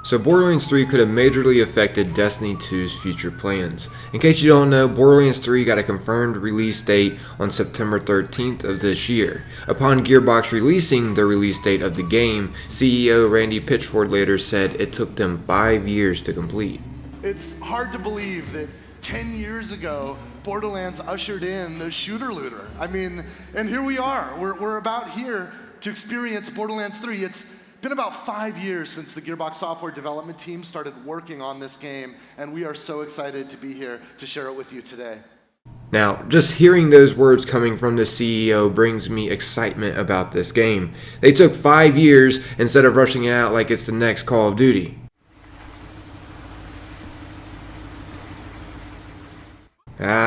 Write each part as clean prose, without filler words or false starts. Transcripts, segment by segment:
So Borderlands 3 could have majorly affected Destiny 2's future plans. In case you don't know, Borderlands 3 got a confirmed release date on September 13th of this year. Upon Gearbox releasing the release date of the game, CEO Randy Pitchford later said it took them 5 years to complete. It's hard to believe that 10 years ago, Borderlands ushered in the shooter looter. I mean, and here we are. We're about here to experience Borderlands 3. It's been about 5 years since the Gearbox software development team started working on this game, and we are so excited to be here to share it with you today. Now, just hearing those words coming from the CEO brings me excitement about this game. They took 5 years instead of rushing it out like it's the next Call of Duty.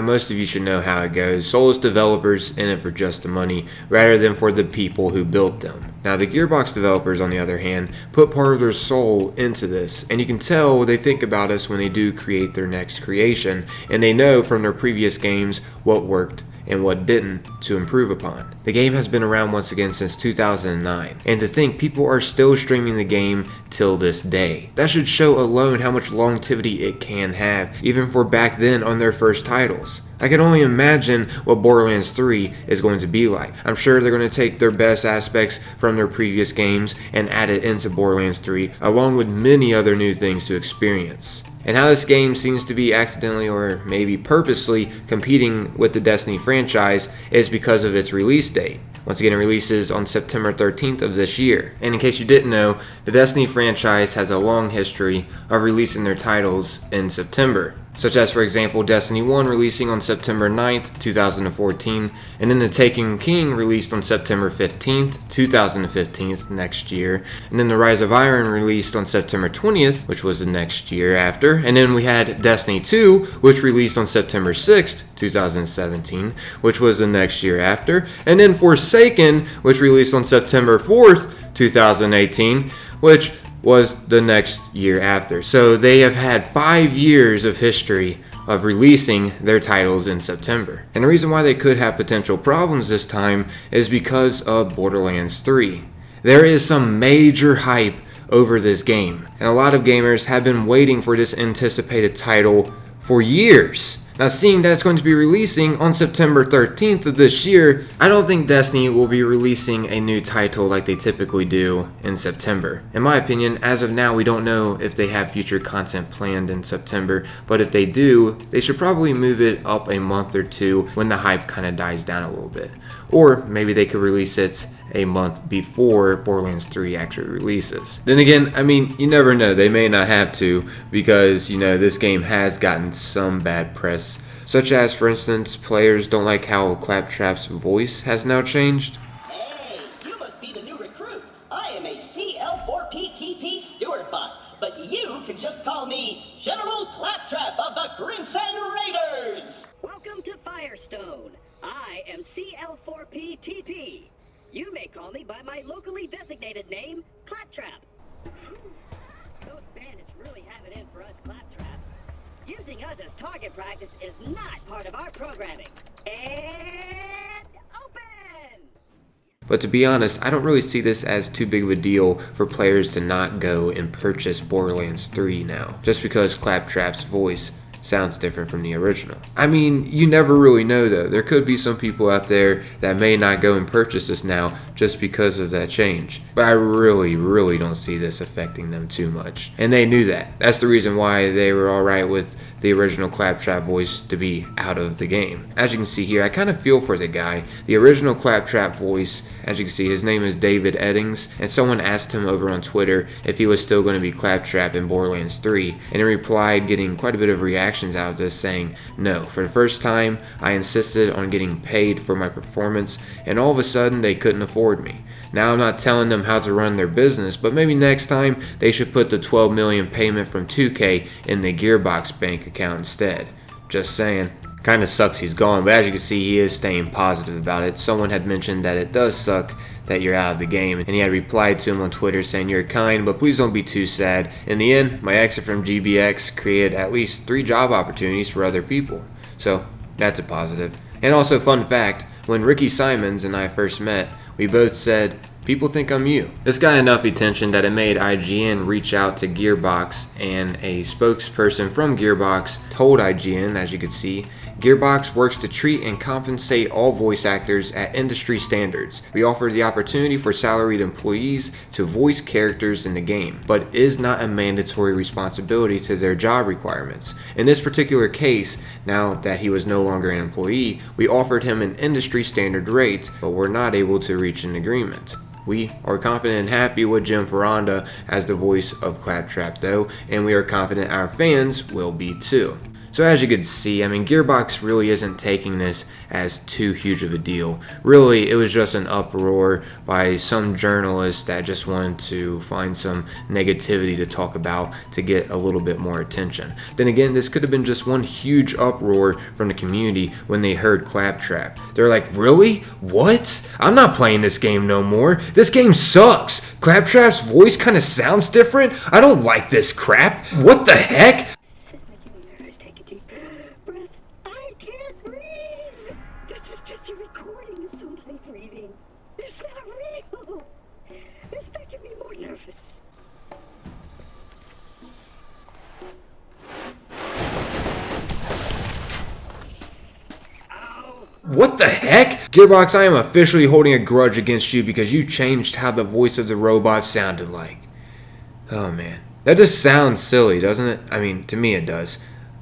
Most of you should know how it goes. Soulless developers in it for just the money, rather than for the people who built them. Now, the Gearbox developers, on the other hand, put part of their soul into this, and you can tell they think about us when they do create their next creation, and they know from their previous games what worked and what didn't to improve upon. The game has been around once again since 2009, and to think people are still streaming the game till this day. That should show alone how much longevity it can have, even for back then on their first titles. I can only imagine what Borderlands 3 is going to be like. I'm sure they're going to take their best aspects from their previous games and add it into Borderlands 3, along with many other new things to experience. And how this game seems to be accidentally or maybe purposely competing with the Destiny franchise is because of its release date. Once again, it releases on September 13th of this year. And in case you didn't know, the Destiny franchise has a long history of releasing their titles in September. Such as, for example, Destiny 1 releasing on September 9th, 2014, and then The Taken King released on September 15th, 2015, next year, and then The Rise of Iron released on September 20th, which was the next year after, and then we had Destiny 2, which released on September 6th, 2017, which was the next year after, and then Forsaken, which released on September 4th, 2018, which was the next year after. So they have had 5 years of history of releasing their titles in September. And the reason why they could have potential problems this time is because of Borderlands 3. There is some major hype over this game, and a lot of gamers have been waiting for this anticipated title for years. Now, seeing that it's going to be releasing on September 13th of this year, I don't think Destiny will be releasing a new title like they typically do in September. In my opinion, as of now, we don't know if they have future content planned in September, but if they do, they should probably move it up a month or two when the hype kind of dies down a little bit. Or maybe they could release it a month before Borderlands 3 actually releases. Then again, I mean, you never know. They may not have to because, this game has gotten some bad press. Such as, for instance, players don't like how Claptrap's voice has now changed. Hey, you must be the new recruit. I am a CL4PTP steward bot, but you can just call me General Claptrap of the Crimson Raiders. Welcome to Firestone. I am CL4PTP. You may call me by my locally designated name, Claptrap. Those bandits really have it in for us, Claptrap. Using us as target practice is not part of our programming. And open! But to be honest, I don't really see this as too big of a deal for players to not go and purchase Borderlands 3 now, just because Claptrap's voice sounds different from the original. I mean, you never really know though. There could be some people out there that may not go and purchase this now just because of that change. But I really don't see this affecting them too much. And they knew that. That's the reason why they were alright with the original Claptrap voice to be out of the game. As you can see here, I kind of feel for the guy. The original Claptrap voice, as you can see, his name is David Eddings, and someone asked him over on Twitter if he was still going to be Claptrap in Borderlands 3, and he replied, getting quite a bit of reactions out of this, saying, "No, for the first time, I insisted on getting paid for my performance, and all of a sudden, they couldn't afford me. Now I'm not telling them how to run their business, but maybe next time they should put the $12 million payment from 2K in the Gearbox bank account instead. Just saying." Kinda sucks he's gone, but as you can see, he is staying positive about it. Someone had mentioned that it does suck that you're out of the game, and he had replied to him on Twitter saying, "You're kind, but please don't be too sad. In the end, my exit from GBX created at least 3 job opportunities for other people." So that's a positive. And also, fun fact, when Ricky Simons and I first met, we both said, People think I'm you. This got enough attention that it made IGN reach out to Gearbox, and a spokesperson from Gearbox told IGN, as you could see, Gearbox works to treat and compensate all voice actors at industry standards. We offer the opportunity for salaried employees to voice characters in the game, but is not a mandatory responsibility to their job requirements. In this particular case, now that he was no longer an employee, we offered him an industry standard rate, but were not able to reach an agreement. We are confident and happy with Jim Ferranda as the voice of Claptrap though, and we are confident our fans will be too. So as you can see, Gearbox really isn't taking this as too huge of a deal. Really, it was just an uproar by some journalists that just wanted to find some negativity to talk about to get a little bit more attention. Then again, this could have been just one huge uproar from the community when they heard Claptrap. They're like, really? What? I'm not playing this game no more. This game sucks. Claptrap's voice kind of sounds different. I don't like this crap. What the heck? What the heck? Gearbox, I am officially holding a grudge against you because you changed how the voice of the robot sounded like. Oh man. That just sounds silly, doesn't it? To me it does.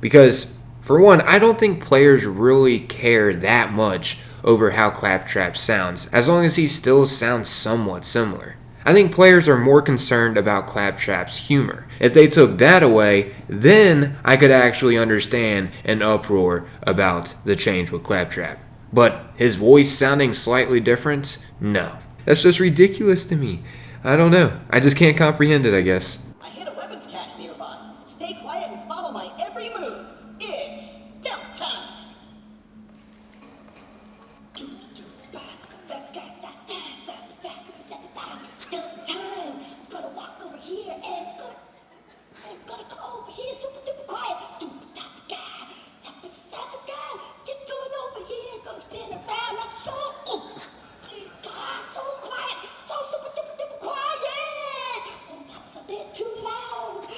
Because, for one, I don't think players really care that much over how Claptrap sounds, as long as he still sounds somewhat similar. I think players are more concerned about Claptrap's humor. If they took that away, then I could actually understand an uproar about the change with Claptrap. But his voice sounding slightly different? No. That's just ridiculous to me. I don't know. I just can't comprehend it, I guess. I hit a weapons cache nearby. Stay quiet and follow my every move. It's stealth time. Stealth time. Gotta walk over here and gotta go over here super duper quiet. Get going over here. Gonna spin around like so. Oh, God, so quiet. So super duper duper quiet. Oh, that was a bit too loud.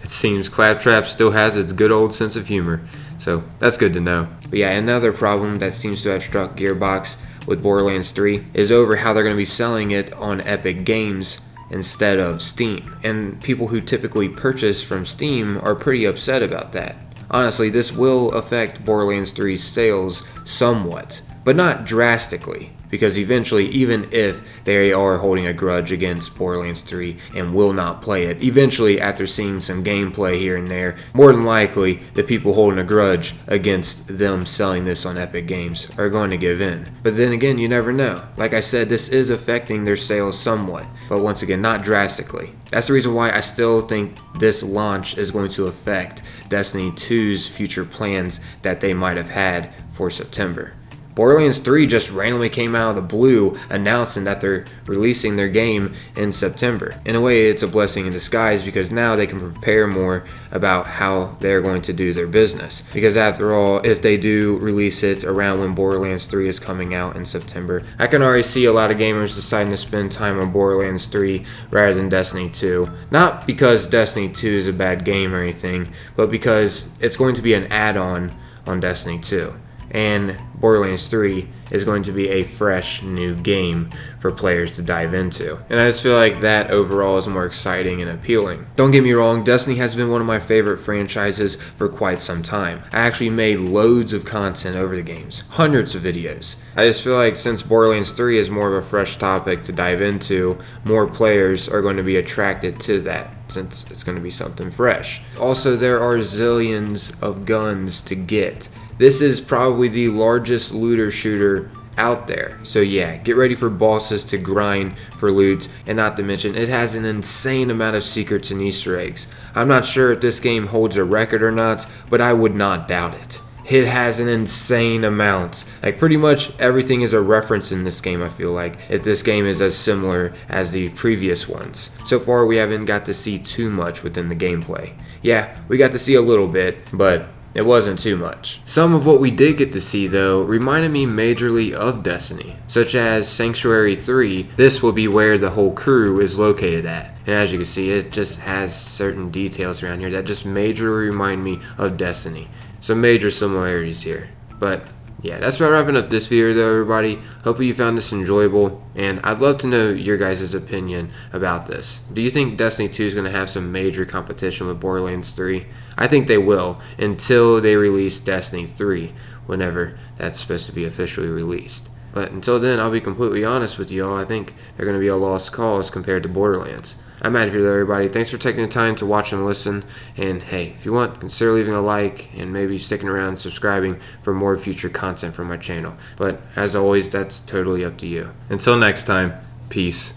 It seems Claptrap still has its good old sense of humor, so that's good to know. But yeah, another problem that seems to have struck Gearbox with Borderlands 3 is over how they're going to be selling it on Epic Games instead of Steam. And people who typically purchase from Steam are pretty upset about that. Honestly, this will affect Borderlands 3's sales somewhat, but not drastically, because eventually, even if they are holding a grudge against Borderlands 3 and will not play it, eventually after seeing some gameplay here and there, more than likely the people holding a grudge against them selling this on Epic Games are going to give in. But then again, you never know. Like I said, this is affecting their sales somewhat, but once again, not drastically. That's the reason why I still think this launch is going to affect Destiny 2's future plans that they might have had for September. Borderlands 3 just randomly came out of the blue announcing that they're releasing their game in September. In a way, it's a blessing in disguise because now they can prepare more about how they're going to do their business. Because after all, if they do release it around when Borderlands 3 is coming out in September, I can already see a lot of gamers deciding to spend time on Borderlands 3 rather than Destiny 2. Not because Destiny 2 is a bad game or anything, but because it's going to be an add-on on Destiny 2. And Borderlands 3 is going to be a fresh new game for players to dive into. And I just feel like that overall is more exciting and appealing. Don't get me wrong, Destiny has been one of my favorite franchises for quite some time. I actually made loads of content over the games, hundreds of videos. I just feel like since Borderlands 3 is more of a fresh topic to dive into, more players are going to be attracted to that, since it's going to be something fresh. Also, there are zillions of guns to get. This is probably the largest looter shooter out there. So yeah, get ready for bosses to grind for loot, and not to mention it has an insane amount of secrets and Easter eggs. I'm not sure if this game holds a record or not, but I would not doubt it. It has an insane amount. Like pretty much everything is a reference in this game, I feel like, if this game is as similar as the previous ones. So far we haven't got to see too much within the gameplay. Yeah, we got to see a little bit, but It wasn't too much. Some of what we did get to see though reminded me majorly of Destiny, such as Sanctuary 3. This will be where the whole crew is located at. And as you can see, it just has certain details around here that just majorly remind me of Destiny. Some major similarities here. But yeah, that's about wrapping up this video though, everybody. Hopefully you found this enjoyable, and I'd love to know your guys' opinion about this. Do you think Destiny 2 is going to have some major competition with Borderlands 3? I think they will, until they release Destiny 3, whenever that's supposed to be officially released. But until then, I'll be completely honest with y'all, I think they're going to be a lost cause compared to Borderlands. I'm out of here though, everybody. Thanks for taking the time to watch and listen. And hey, if you want, consider leaving a like and maybe sticking around and subscribing for more future content from my channel. But as always, that's totally up to you. Until next time, peace.